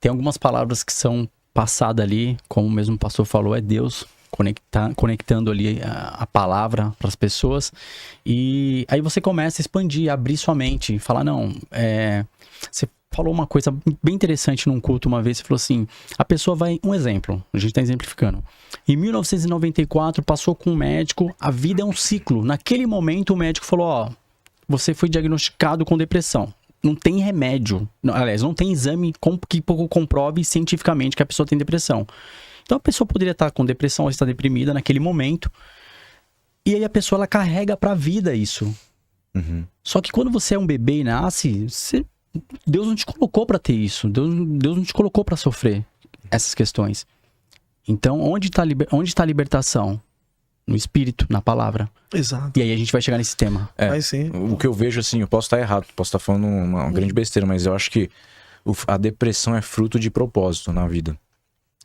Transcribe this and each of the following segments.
tem algumas palavras que são passadas ali, como o mesmo pastor falou, é Deus conectando ali a palavra para as pessoas. E aí você começa a expandir, abrir sua mente, falar, não, você falou uma coisa bem interessante num culto uma vez, você falou assim, a pessoa vai, um exemplo, a gente está exemplificando, em 1994 passou com um médico, a vida é um ciclo, naquele momento o médico falou, ó, você foi diagnosticado com depressão, não tem remédio, aliás, não tem exame que comprove cientificamente que a pessoa tem depressão. Então a pessoa poderia estar com depressão ou estar deprimida naquele momento, e aí a pessoa ela carrega pra vida isso. Uhum. Só que quando você é um bebê e nasce, Deus não te colocou pra ter isso. Deus não te colocou pra sofrer essas questões. Então, onde tá a libertação? No espírito, na palavra. Exato. E aí a gente vai chegar nesse tema. Vai sim. O que eu vejo, assim, eu posso estar errado, posso estar falando uma grande besteira, mas eu acho que a depressão é fruto de propósito na vida.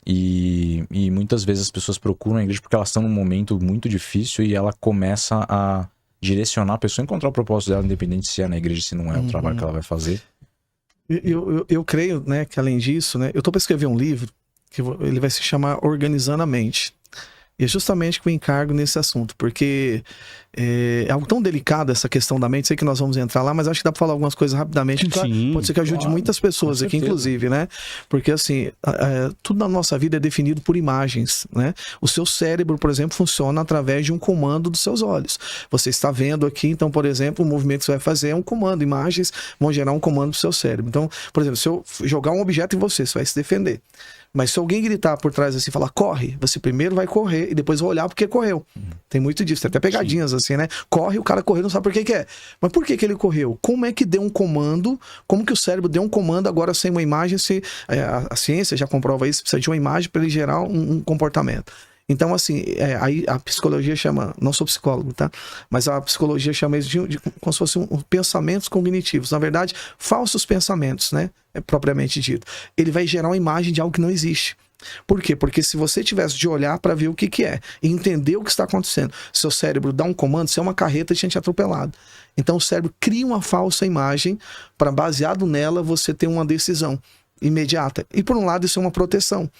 E muitas vezes as pessoas procuram a igreja porque elas estão num momento muito difícil e ela começa a direcionar a pessoa a encontrar o propósito dela, independente se é na igreja, se não é o trabalho que ela vai fazer. Eu creio, né, que além disso, né, eu tô para escrever um livro que ele vai se chamar Organizando a Mente. E é justamente que eu encargo nesse assunto, porque é algo tão delicado essa questão da mente, sei que nós vamos entrar lá, mas acho que dá pra falar algumas coisas rapidamente, Sim, pode ser que ajude muitas pessoas aqui, inclusive, né? Porque assim, tudo na nossa vida é definido por imagens, né? O seu cérebro, por exemplo, funciona através de um comando dos seus olhos. Você está vendo aqui, então, por exemplo, o movimento que você vai fazer é um comando, imagens vão gerar um comando pro seu cérebro. Então, por exemplo, se eu jogar um objeto em você, você vai se defender. Mas se alguém gritar por trás assim, falar, corre, você primeiro vai correr e depois vai olhar porque correu. Tem muito disso, tem até pegadinhas assim, né? Corre, o cara correu, não sabe por que é. Mas por que ele correu? Como é que deu um comando? Como que o cérebro deu um comando agora sem uma imagem? A ciência já comprova isso, precisa de uma imagem para ele gerar um comportamento. Então, assim, aí a psicologia chama, não sou psicólogo, tá? Mas a psicologia chama isso de como se fossem pensamentos cognitivos. Na verdade, falsos pensamentos, né? Propriamente dito. Ele vai gerar uma imagem de algo que não existe. Por quê? Porque se você tivesse de olhar para ver o que é e entender o que está acontecendo, seu cérebro dá um comando, você é uma carreta de gente atropelado. Então o cérebro cria uma falsa imagem para, baseado nela, você ter uma decisão imediata. E por um lado isso é uma proteção.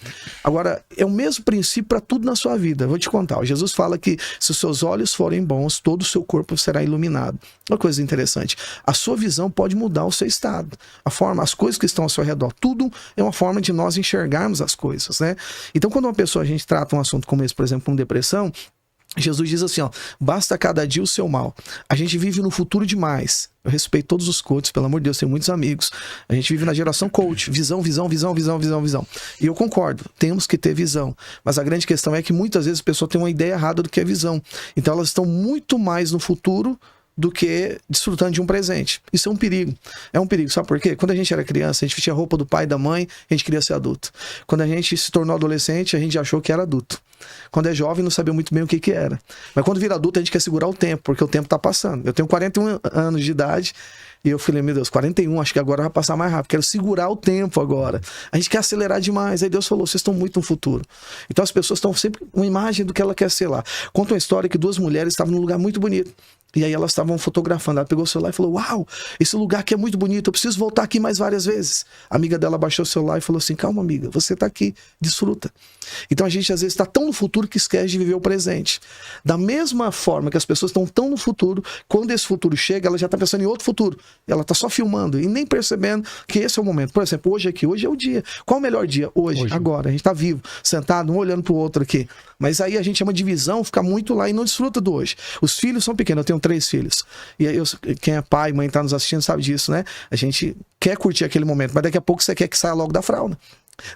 Agora, é o mesmo princípio para tudo na sua vida. Vou te contar. Jesus fala que se os seus olhos forem bons, todo o seu corpo será iluminado. Uma coisa interessante. A sua visão pode mudar o seu estado. As coisas que estão ao seu redor. Tudo é uma forma de nós enxergarmos as coisas, né? Então, quando a gente trata um assunto como esse, por exemplo, como depressão, Jesus diz assim, ó, basta cada dia o seu mal. A gente vive no futuro demais. Eu respeito todos os coaches, pelo amor de Deus, tenho muitos amigos. A gente vive na geração coach, visão. E eu concordo, temos que ter visão. Mas a grande questão é que muitas vezes a pessoa tem uma ideia errada do que é visão. Então elas estão muito mais no futuro do que desfrutando de um presente. Isso é um perigo. É um perigo, sabe por quê? Quando a gente era criança, a gente vestia a roupa do pai e da mãe, a gente queria ser adulto. Quando a gente se tornou adolescente, a gente achou que era adulto. Quando é jovem, não sabia muito bem o que era. Mas quando vira adulto, a gente quer segurar o tempo, porque o tempo tá passando. Eu tenho 41 anos de idade, e eu falei, meu Deus, 41, acho que agora vai passar mais rápido. Quero segurar o tempo agora. A gente quer acelerar demais. Aí Deus falou, vocês estão muito no futuro. Então as pessoas estão sempre com uma imagem do que ela quer ser lá. Conta uma história que 2 mulheres estavam num lugar muito bonito. E aí elas estavam fotografando. Ela pegou o celular e falou, uau, esse lugar aqui é muito bonito, eu preciso voltar aqui mais várias vezes. A amiga dela baixou o celular e falou assim, calma amiga, você tá aqui, desfruta. Então a gente às vezes está tão no futuro que esquece de viver o presente. Da mesma forma que as pessoas estão tão no futuro, quando esse futuro chega, ela já está pensando em outro futuro. Ela está só filmando e nem percebendo que esse é o momento. Por exemplo, hoje é o dia. Qual o melhor dia? Hoje. Agora. A gente está vivo, sentado, um olhando para o outro aqui. Mas aí a gente chama de visão, fica muito lá e não desfruta do hoje. Os filhos são pequenos, eu tenho 3 filhos. E aí quem é pai, mãe, tá nos assistindo sabe disso, né? A gente quer curtir aquele momento, mas daqui a pouco você quer que saia logo da fralda.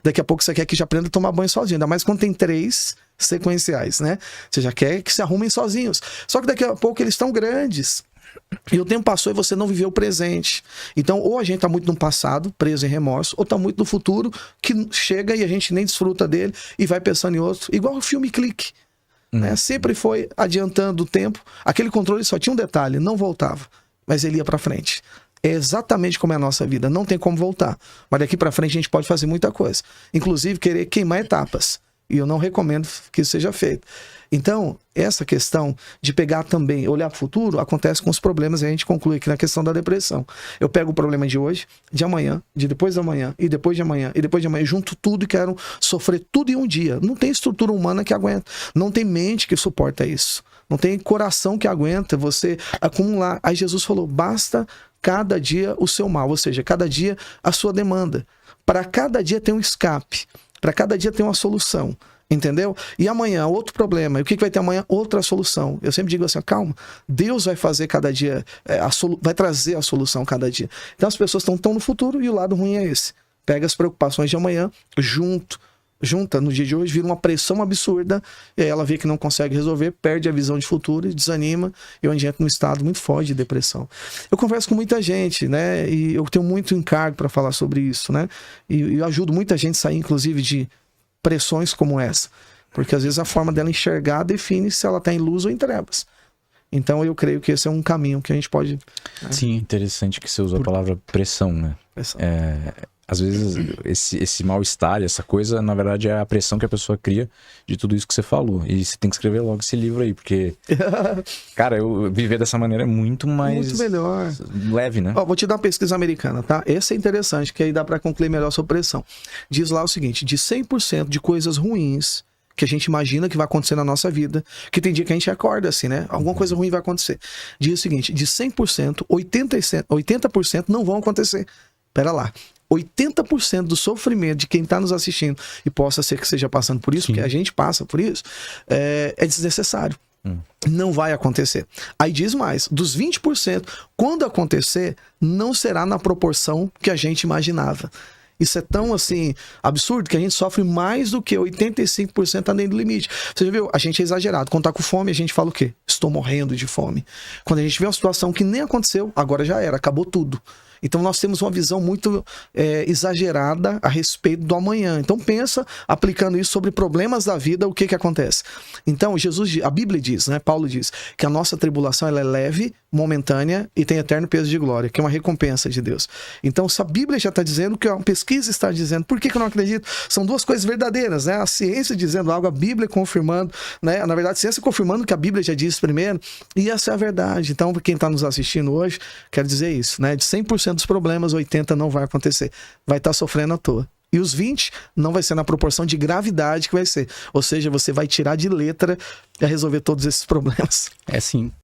Daqui a pouco você quer que já aprenda a tomar banho sozinho. Ainda mais quando tem 3 sequenciais, né? Você já quer que se arrumem sozinhos. Só que daqui a pouco eles estão grandes. E o tempo passou e você não viveu o presente. Então, ou a gente tá muito no passado, preso em remorso, ou tá muito no futuro, que chega e a gente nem desfruta dele e vai pensando em outro. Igual o filme Clique. Né? Sempre foi adiantando o tempo. Aquele controle só tinha um detalhe, não voltava. Mas ele ia pra frente. É exatamente como é a nossa vida. Não tem como voltar. Mas daqui pra frente a gente pode fazer muita coisa. Inclusive querer queimar etapas. E eu não recomendo que isso seja feito. Então, essa questão de pegar também, olhar para o futuro, acontece com os problemas, e a gente conclui aqui na questão da depressão. Eu pego o problema de hoje, de amanhã, de depois da manhã, e depois de amanhã, e depois de amanhã, junto tudo e quero sofrer tudo em um dia. Não tem estrutura humana que aguenta, não tem mente que suporta isso, não tem coração que aguenta você acumular. Aí Jesus falou, basta cada dia o seu mal, ou seja, cada dia a sua demanda. Para cada dia tem um escape, para cada dia tem uma solução. Entendeu? E amanhã, outro problema. E o que vai ter amanhã? Outra solução. Eu sempre digo assim, calma, Deus vai fazer cada dia, vai trazer a solução cada dia. Então as pessoas estão no futuro e o lado ruim é esse. Pega as preocupações de amanhã, junta no dia de hoje, vira uma pressão absurda, e aí ela vê que não consegue resolver, perde a visão de futuro e desanima, e onde entra num estado muito forte de depressão. Eu converso com muita gente, né? E eu tenho muito encargo para falar sobre isso, né? E eu ajudo muita gente a sair, inclusive, de pressões como essa, porque às vezes a forma dela enxergar define se ela está em luz ou em trevas. Então eu creio que esse é um caminho que a gente pode... Né? Sim, interessante que você usou a palavra pressão, né? Pressão. Às vezes esse mal-estar, essa coisa, na verdade é a pressão que a pessoa cria de tudo isso que você falou. E você tem que escrever logo esse livro aí, porque, cara, eu viver dessa maneira é muito mais... Muito melhor. Leve, né? Ó, vou te dar uma pesquisa americana, tá? Esse é interessante, que aí dá para concluir melhor sobre pressão. Diz lá o seguinte, de 100% de coisas ruins que a gente imagina que vai acontecer na nossa vida, que tem dia que a gente acorda assim, né? Alguma coisa ruim vai acontecer. Diz o seguinte, de 100%, 80% não vão acontecer. Pera lá. 80% do sofrimento de quem está nos assistindo, e possa ser que esteja passando por isso, Sim. porque a gente passa por isso, é desnecessário. Não vai acontecer. Aí diz mais, dos 20%, quando acontecer, não será na proporção que a gente imaginava. Isso é tão, assim, absurdo que a gente sofre mais do que 85% além do limite. Você já viu? A gente é exagerado. Quando tá com fome, a gente fala o quê? Estou morrendo de fome. Quando a gente vê uma situação que nem aconteceu, agora já era, acabou tudo. Então nós temos uma visão muito exagerada a respeito do amanhã. Então pensa, aplicando isso sobre problemas da vida, o que acontece? Então a Bíblia diz, né? Paulo diz que a nossa tribulação ela é leve, momentânea e tem eterno peso de glória, que é uma recompensa de Deus. Então se a Bíblia já está dizendo, que a pesquisa está dizendo, por que eu não acredito? São duas coisas verdadeiras, né? A ciência dizendo algo, a Bíblia confirmando, né? Na verdade a ciência confirmando o que a Bíblia já disse primeiro, e essa é a verdade. Então quem está nos assistindo hoje, quero dizer isso, né? De 100% dos problemas, 80% não vai acontecer. Vai estar sofrendo à toa. E os 20% não vai ser na proporção de gravidade que vai ser. Ou seja, você vai tirar de letra a resolver todos esses problemas. É assim,